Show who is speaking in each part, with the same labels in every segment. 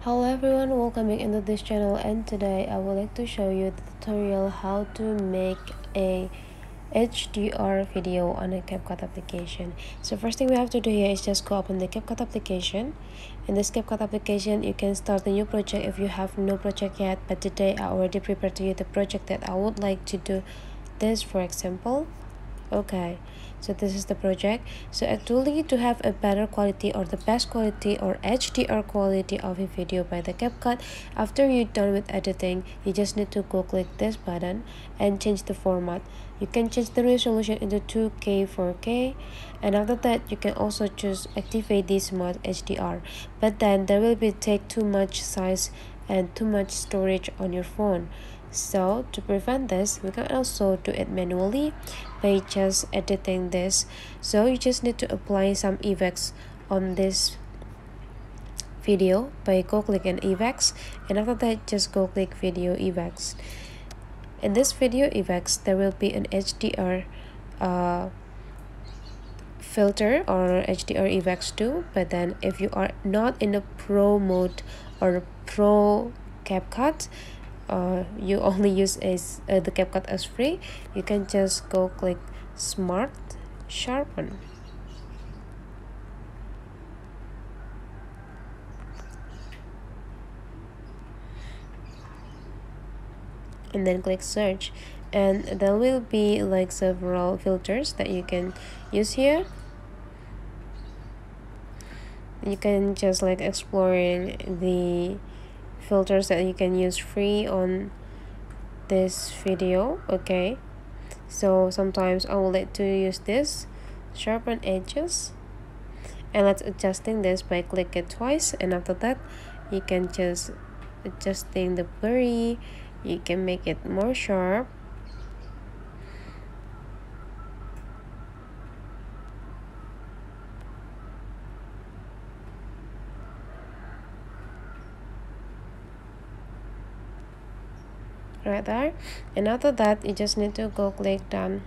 Speaker 1: Hello everyone, welcome back into this channel, and today I would like to show you the tutorial how to make a HDR video on a CapCut application. So first thing we have to do here is just go open the CapCut application. In this CapCut application, you can start a new project if you have no project yet, but today I already prepared to you the project that I would like to do this, for example. Okay, so this is the project. So actually, to have a better quality or the best quality or HDR quality of a video by the CapCut, after you're done with editing, you just need to go click this button and change the format. You can change the resolution into 2K 4K, and after that you can also choose activate this mode HDR, but then there will be take too much size and too much storage on your phone. So to prevent this, we can also do it manually by just editing this. So you just need to apply some effects on this video by go click on effects, and after that just go click video effects. In this video effects, there will be an HDR filter or HDR effects too, but then if you are not in the pro mode or pro CapCut, you only use the CapCut as free, you can just go click smart sharpen, and then click search, and there will be like several filters that you can use here. You can just like exploring the filters that you can use free on this video. Okay, so sometimes I would like to use this sharpen edges, and let's adjusting this by click it twice, and after that you can just adjusting the blurry, you can make it more sharp. Right there, and after that you just need to go click done.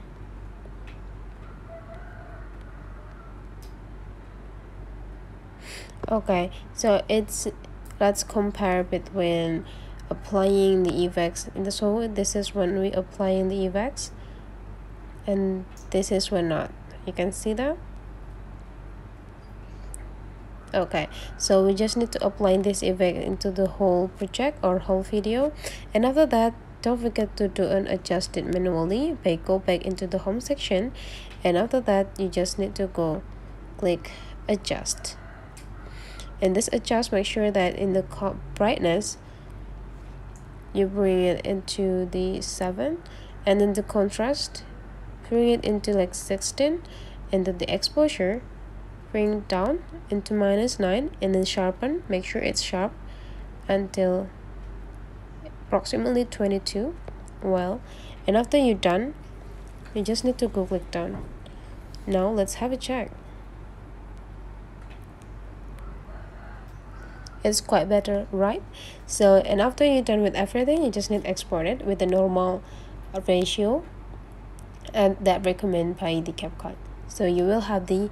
Speaker 1: Okay, so let's compare between applying the effects. So this is when we applying the effects, and this is when not. You can see that. Okay, so we just need to apply this effect into the whole project or whole video, and after that don't forget to do an adjust it manually by go back into the home section, and after that you just need to go click adjust, and this adjust, make sure that in the brightness you bring it into the 7, and then the contrast bring it into like 16, and then the exposure bring down into -9, and then sharpen, make sure it's sharp until approximately 22. Well, and after you're done, you just need to go click done. Now let's have a check. It's quite better, right? So, and after you're done with everything, you just need to export it with the normal ratio and that recommended by the CapCut. So you will have the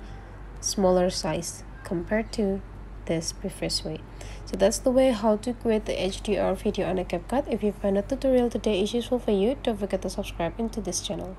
Speaker 1: smaller size compared to this previous way. So that's the way how to create the HDR video on a CapCut. If you find the tutorial today is useful for you, don't forget to subscribe into this channel.